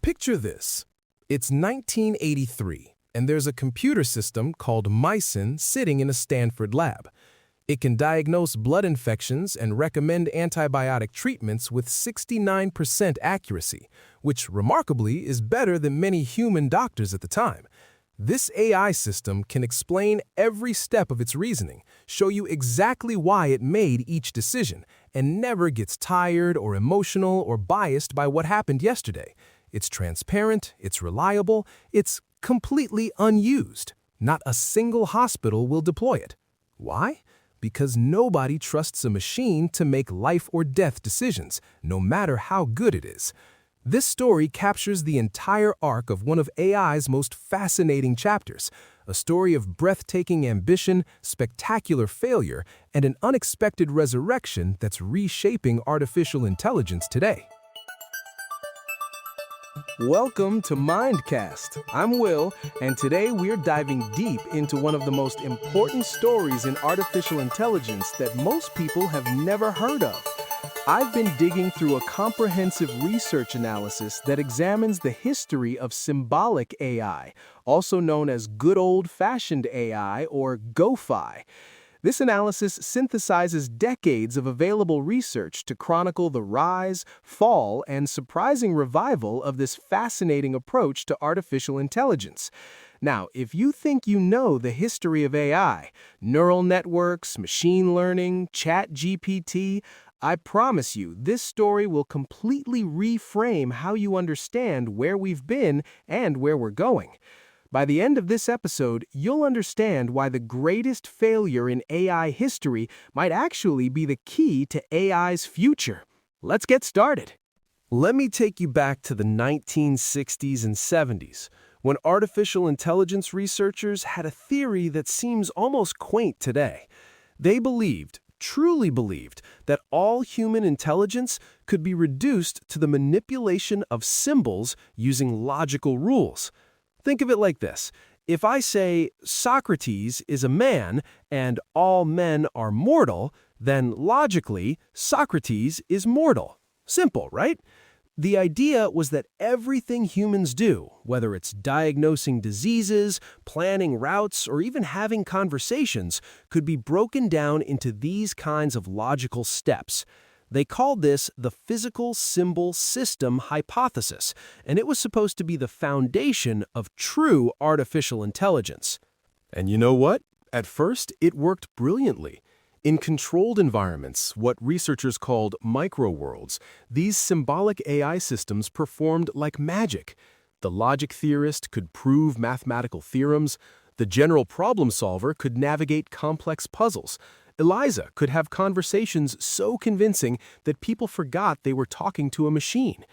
Picture this. It's 1983, and there's a computer system called Mycin sitting in a Stanford lab. It can diagnose blood infections and recommend antibiotic treatments with 69% accuracy, which remarkably is better than many human doctors at the time. This AI system can explain every step of its reasoning, show you exactly why it made each decision, and never gets tired or emotional or biased by what happened yesterday. It's transparent, it's reliable, it's completely unused. Not a single hospital will deploy it. Why? Because nobody trusts a machine to make life or death decisions, no matter how good it is. This story captures the entire arc of one of AI's most fascinating chapters, a story of breathtaking ambition, spectacular failure, and an unexpected resurrection that's reshaping artificial intelligence today. Welcome to Mindcast. I'm Will, and today we're diving deep into one of the most important stories in artificial intelligence that most people have never heard of. I've been digging through a comprehensive research analysis that examines the history of symbolic AI, also known as good old-fashioned AI or GOFAI. This analysis synthesizes decades of available research to chronicle the rise, fall, and surprising revival of this fascinating approach to artificial intelligence. Now, if you think you know the history of AI, neural networks, machine learning, ChatGPT, I promise you this story will completely reframe how you understand where we've been and where we're going. By the end of this episode, you'll understand why the greatest failure in AI history might actually be the key to AI's future. Let's get started. Let me take you back to the 1960s and 70s, when artificial intelligence researchers had a theory that seems almost quaint today. They truly believed, that all human intelligence could be reduced to the manipulation of symbols using logical rules. Think of it like this. If I say Socrates is a man and all men are mortal, then logically, Socrates is mortal. Simple, right? The idea was that everything humans do, whether it's diagnosing diseases, planning routes, or even having conversations, could be broken down into these kinds of logical steps. They called this the physical symbol system hypothesis, and it was supposed to be the foundation of true artificial intelligence. And you know what? At first, it worked brilliantly. In controlled environments, what researchers called microworlds, these symbolic AI systems performed like magic. The logic theorist could prove mathematical theorems, the general problem solver could navigate complex puzzles, Eliza could have conversations so convincing that people forgot they were talking to a machine.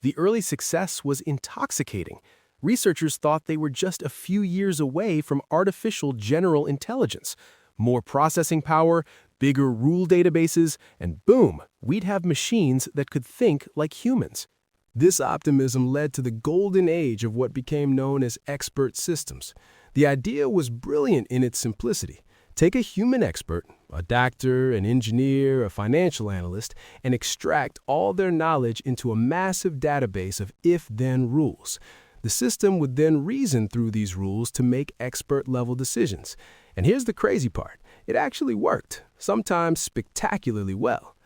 The early success was intoxicating. Researchers thought they were just a few years away from artificial general intelligence. More processing power, bigger rule databases, and boom, we'd have machines that could think like humans. This optimism led to the golden age of what became known as expert systems. The idea was brilliant in its simplicity. Take a human expert, a doctor, an engineer, a financial analyst, and extract all their knowledge into a massive database of if-then rules. The system would then reason through these rules to make expert-level decisions. And here's the crazy part. It actually worked, sometimes spectacularly well.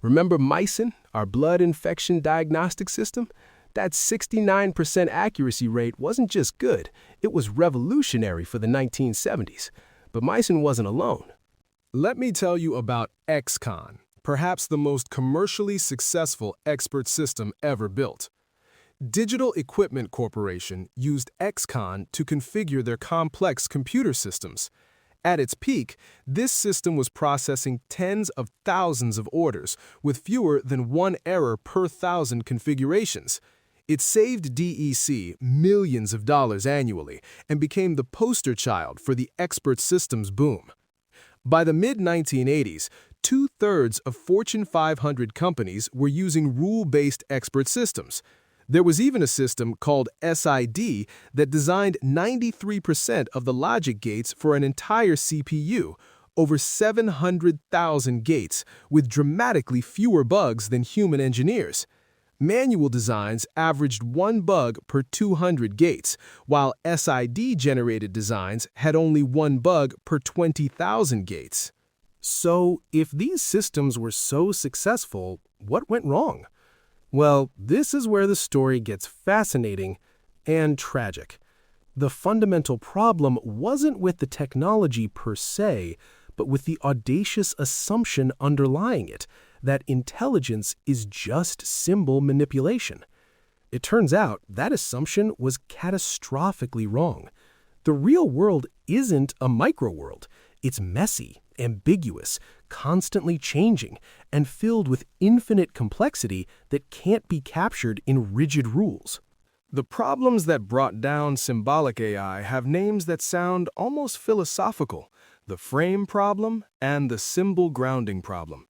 Remember Mycin, our blood infection diagnostic system? That 69% accuracy rate wasn't just good, it was revolutionary for the 1970s. But Mycin wasn't alone. Let me tell you about XCon, perhaps the most commercially successful expert system ever built. Digital Equipment Corporation used XCon to configure their complex computer systems. At its peak, this system was processing tens of thousands of orders with fewer than one error per 1,000 configurations. It saved DEC millions of dollars annually and became the poster child for the expert systems boom. By the mid-1980s, 2/3 of Fortune 500 companies were using rule-based expert systems. There was even a system called SID that designed 93% of the logic gates for an entire CPU, over 700,000 gates, with dramatically fewer bugs than human engineers. Manual designs averaged 1 bug per 200 gates, while SID-generated designs had only 1 bug per 20,000 gates. So, if these systems were so successful, what went wrong? Well, this is where the story gets fascinating and tragic. The fundamental problem wasn't with the technology per se, but with the audacious assumption underlying it, that intelligence is just symbol manipulation. It turns out that assumption was catastrophically wrong. The real world isn't a microworld. It's messy, ambiguous, constantly changing, and filled with infinite complexity that can't be captured in rigid rules. The problems that brought down symbolic AI have names that sound almost philosophical: the frame problem and the symbol grounding problem.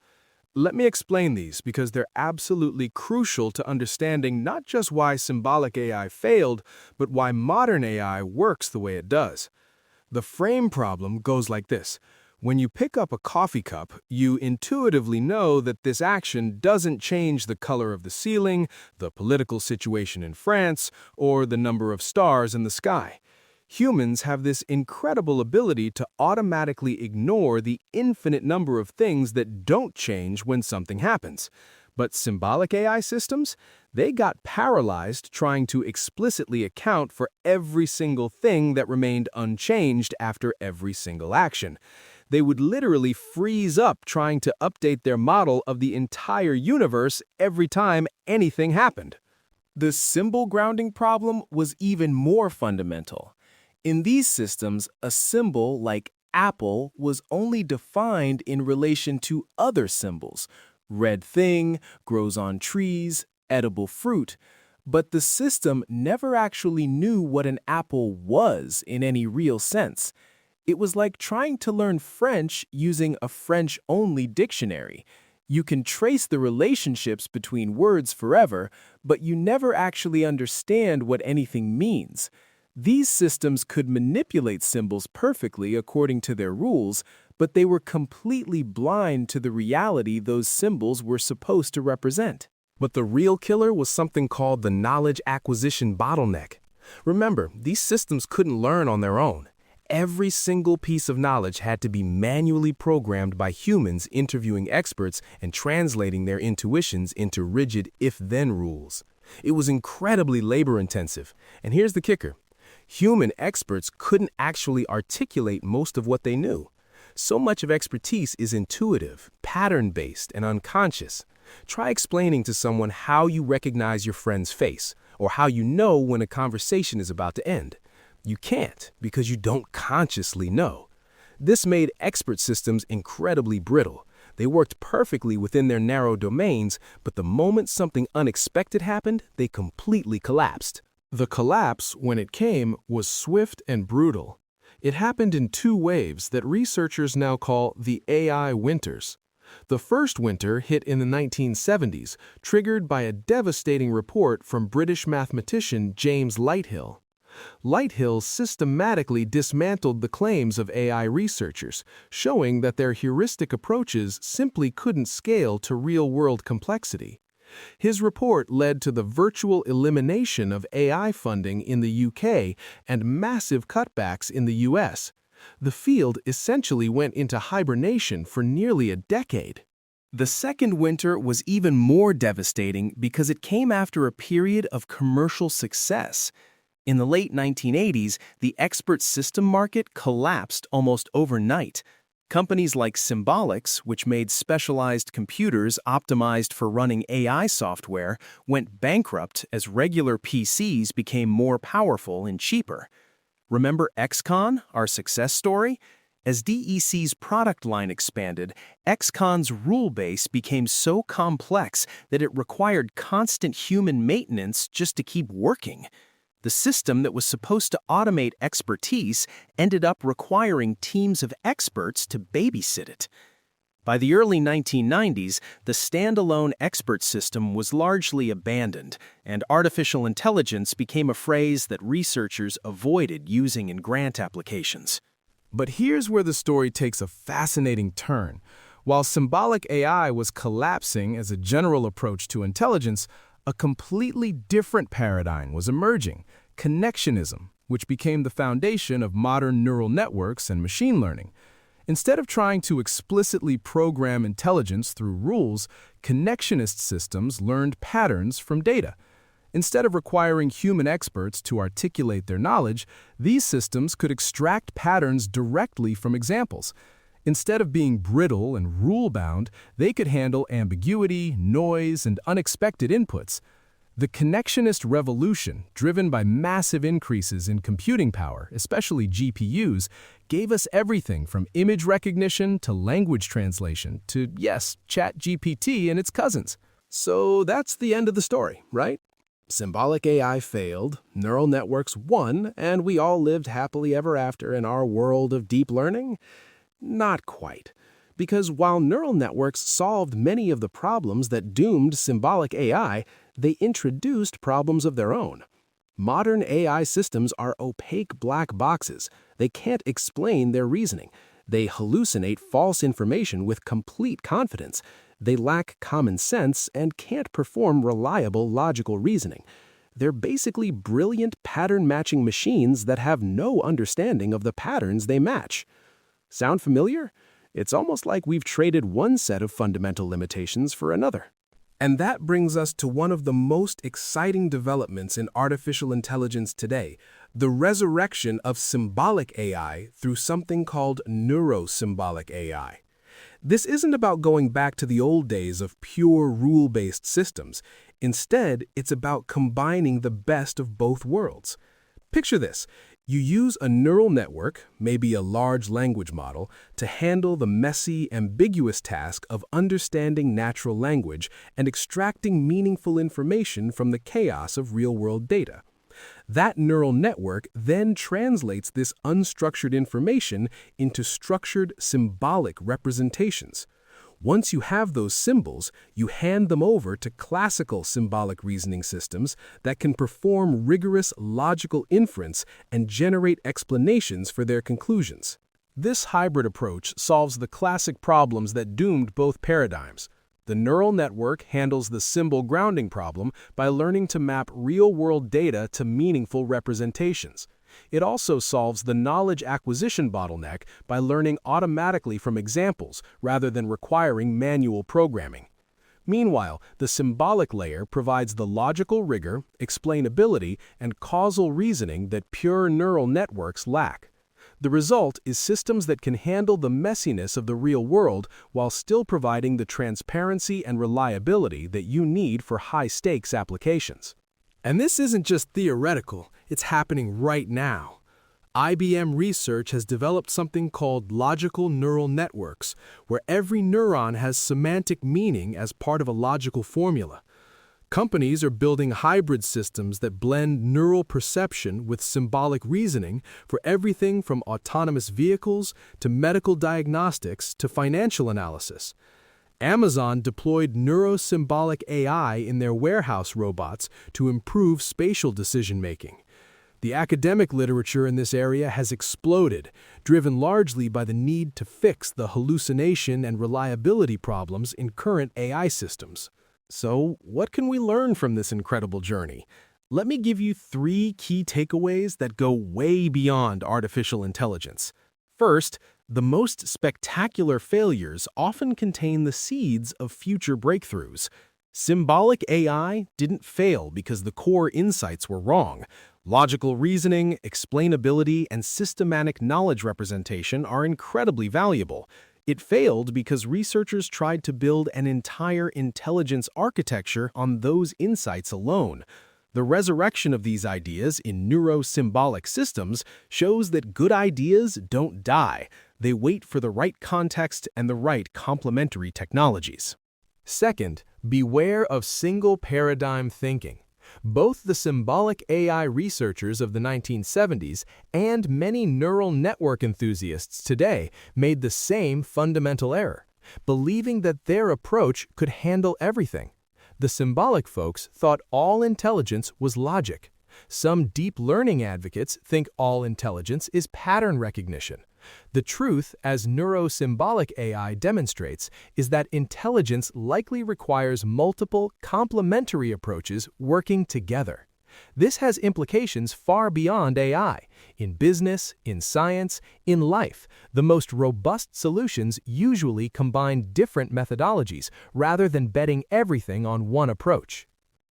Let me explain these because they're absolutely crucial to understanding not just why symbolic AI failed, but why modern AI works the way it does. The frame problem goes like this. When you pick up a coffee cup, you intuitively know that this action doesn't change the color of the ceiling, the political situation in France, or the number of stars in the sky. Humans have this incredible ability to automatically ignore the infinite number of things that don't change when something happens. But symbolic AI systems, they got paralyzed trying to explicitly account for every single thing that remained unchanged after every single action. They would literally freeze up trying to update their model of the entire universe every time anything happened. The symbol grounding problem was even more fundamental. In these systems, a symbol like apple was only defined in relation to other symbols: red thing, grows on trees, edible fruit. But the system never actually knew what an apple was in any real sense. It was like trying to learn French using a French-only dictionary. You can trace the relationships between words forever, but you never actually understand what anything means. These systems could manipulate symbols perfectly according to their rules, but they were completely blind to the reality those symbols were supposed to represent. But the real killer was something called the knowledge acquisition bottleneck. Remember, these systems couldn't learn on their own. Every single piece of knowledge had to be manually programmed by humans interviewing experts and translating their intuitions into rigid if-then rules. It was incredibly labor-intensive. And here's the kicker. Human experts couldn't actually articulate most of what they knew. So much of expertise is intuitive, pattern-based, and unconscious. Try explaining to someone how you recognize your friend's face, or how you know when a conversation is about to end. You can't, because you don't consciously know. This made expert systems incredibly brittle. They worked perfectly within their narrow domains, but the moment something unexpected happened, they completely collapsed. The collapse, when it came, was swift and brutal. It happened in 2 waves that researchers now call the AI winters. The first winter hit in the 1970s, triggered by a devastating report from British mathematician James Lighthill. Lighthill systematically dismantled the claims of AI researchers, showing that their heuristic approaches simply couldn't scale to real-world complexity. His report led to the virtual elimination of AI funding in the UK and massive cutbacks in the US. The field essentially went into hibernation for nearly a decade. The second winter was even more devastating because it came after a period of commercial success. In the late 1980s, the expert system market collapsed almost overnight. Companies like Symbolics, which made specialized computers optimized for running AI software, went bankrupt as regular PCs became more powerful and cheaper. Remember XCon, our success story? As DEC's product line expanded, XCon's rule base became so complex that it required constant human maintenance just to keep working. The system that was supposed to automate expertise ended up requiring teams of experts to babysit it. By the early 1990s, the standalone expert system was largely abandoned, and artificial intelligence became a phrase that researchers avoided using in grant applications. But here's where the story takes a fascinating turn. While symbolic AI was collapsing as a general approach to intelligence, A completely different paradigm was emerging, connectionism, which became the foundation of modern neural networks and machine learning. Instead of trying to explicitly program intelligence through rules, connectionist systems learned patterns from data. Instead of requiring human experts to articulate their knowledge, these systems could extract patterns directly from examples. Instead of being brittle and rule-bound, they could handle ambiguity, noise, and unexpected inputs. The connectionist revolution, driven by massive increases in computing power, especially GPUs, gave us everything from image recognition to language translation to, yes, ChatGPT and its cousins. So that's the end of the story, right? Symbolic AI failed, neural networks won, and we all lived happily ever after in our world of deep learning? Not quite. Because while neural networks solved many of the problems that doomed symbolic AI, they introduced problems of their own. Modern AI systems are opaque black boxes. They can't explain their reasoning. They hallucinate false information with complete confidence. They lack common sense and can't perform reliable logical reasoning. They're basically brilliant pattern-matching machines that have no understanding of the patterns they match. Sound familiar? It's almost like we've traded one set of fundamental limitations for another. And that brings us to one of the most exciting developments in artificial intelligence today, the resurrection of symbolic AI through something called neurosymbolic AI. This isn't about going back to the old days of pure rule-based systems. Instead, it's about combining the best of both worlds. Picture this. You use a neural network, maybe a large language model, to handle the messy, ambiguous task of understanding natural language and extracting meaningful information from the chaos of real-world data. That neural network then translates this unstructured information into structured symbolic representations. Once you have those symbols, you hand them over to classical symbolic reasoning systems that can perform rigorous logical inference and generate explanations for their conclusions. This hybrid approach solves the classic problems that doomed both paradigms. The neural network handles the symbol grounding problem by learning to map real-world data to meaningful representations. It also solves the knowledge acquisition bottleneck by learning automatically from examples rather than requiring manual programming. Meanwhile, the symbolic layer provides the logical rigor, explainability, and causal reasoning that pure neural networks lack. The result is systems that can handle the messiness of the real world while still providing the transparency and reliability that you need for high-stakes applications. And this isn't just theoretical, it's happening right now. IBM Research has developed something called logical neural networks, where every neuron has semantic meaning as part of a logical formula. Companies are building hybrid systems that blend neural perception with symbolic reasoning for everything from autonomous vehicles to medical diagnostics to financial analysis. Amazon deployed neurosymbolic AI in their warehouse robots to improve spatial decision-making. The academic literature in this area has exploded, driven largely by the need to fix the hallucination and reliability problems in current AI systems. So, what can we learn from this incredible journey? Let me give you 3 key takeaways that go way beyond artificial intelligence. First, the most spectacular failures often contain the seeds of future breakthroughs. Symbolic AI didn't fail because the core insights were wrong. Logical reasoning, explainability, and systematic knowledge representation are incredibly valuable. It failed because researchers tried to build an entire intelligence architecture on those insights alone. The resurrection of these ideas in neurosymbolic systems shows that good ideas don't die. They wait for the right context and the right complementary technologies. Second, beware of single paradigm thinking. Both the symbolic AI researchers of the 1970s and many neural network enthusiasts today made the same fundamental error, believing that their approach could handle everything. The symbolic folks thought all intelligence was logic. Some deep learning advocates think all intelligence is pattern recognition. The truth, as Symbolic AI demonstrates, is that intelligence likely requires multiple, complementary approaches working together. This has implications far beyond AI. In business, in science, in life, the most robust solutions usually combine different methodologies rather than betting everything on one approach.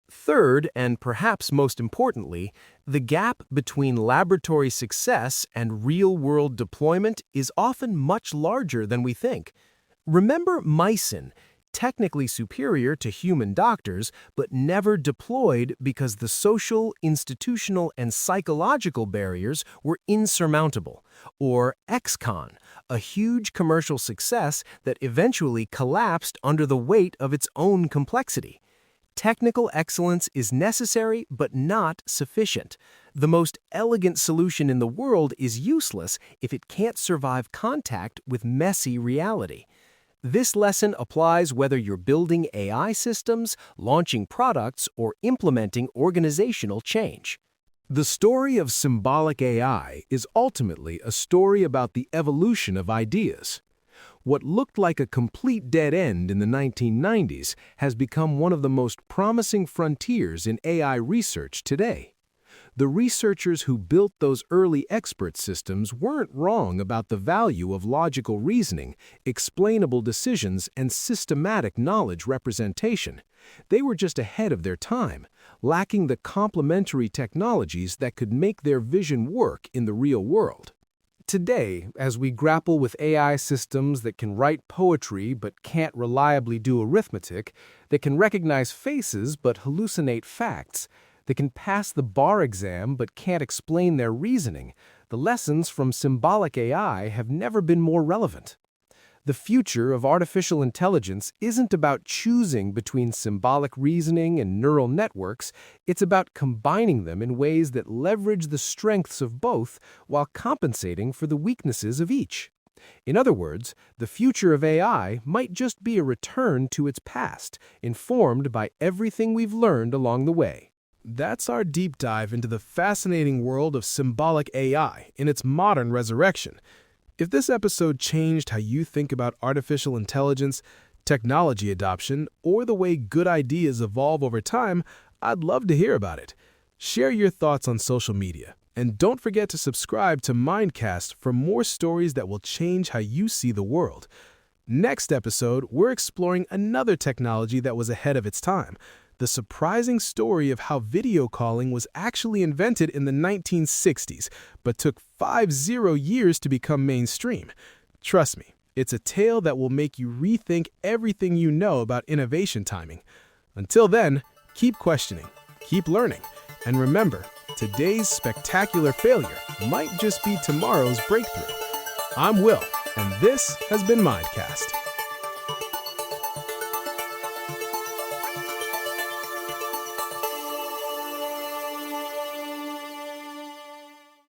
Third, and perhaps most importantly, the gap between laboratory success and real-world deployment is often much larger than we think. Remember mycin, technically superior to human doctors, but never deployed because the social, institutional, and psychological barriers were insurmountable. Or XCon, a huge commercial success that eventually collapsed under the weight of its own complexity. Technical excellence is necessary but not sufficient. The most elegant solution in the world is useless if it can't survive contact with messy reality. This lesson applies whether you're building AI systems, launching products, or implementing organizational change. The story of symbolic AI is ultimately a story about the evolution of ideas. What looked like a complete dead end in the 1990s has become one of the most promising frontiers in AI research today. The researchers who built those early expert systems weren't wrong about the value of logical reasoning, explainable decisions, and systematic knowledge representation. They were just ahead of their time, lacking the complementary technologies that could make their vision work in the real world. Today, as we grapple with AI systems that can write poetry but can't reliably do arithmetic, that can recognize faces but hallucinate facts, that can pass the bar exam but can't explain their reasoning, the lessons from symbolic AI have never been more relevant. The future of artificial intelligence isn't about choosing between symbolic reasoning and neural networks, it's about combining them in ways that leverage the strengths of both while compensating for the weaknesses of each. In other words, the future of AI might just be a return to its past, informed by everything we've learned along the way. That's our deep dive into the fascinating world of symbolic AI in its modern resurrection. If this episode changed how you think about artificial intelligence, technology adoption, or the way good ideas evolve over time, I'd love to hear about it. Share your thoughts on social media, and don't forget to subscribe to Mindcast for more stories that will change how you see the world. Next episode, we're exploring another technology that was ahead of its time, the surprising story of how video calling was actually invented in the 1960s, but took 50 years to become mainstream. Trust me, it's a tale that will make you rethink everything you know about innovation timing. Until then, keep questioning, keep learning, and remember, today's spectacular failure might just be tomorrow's breakthrough. I'm Will, and this has been Mindcast.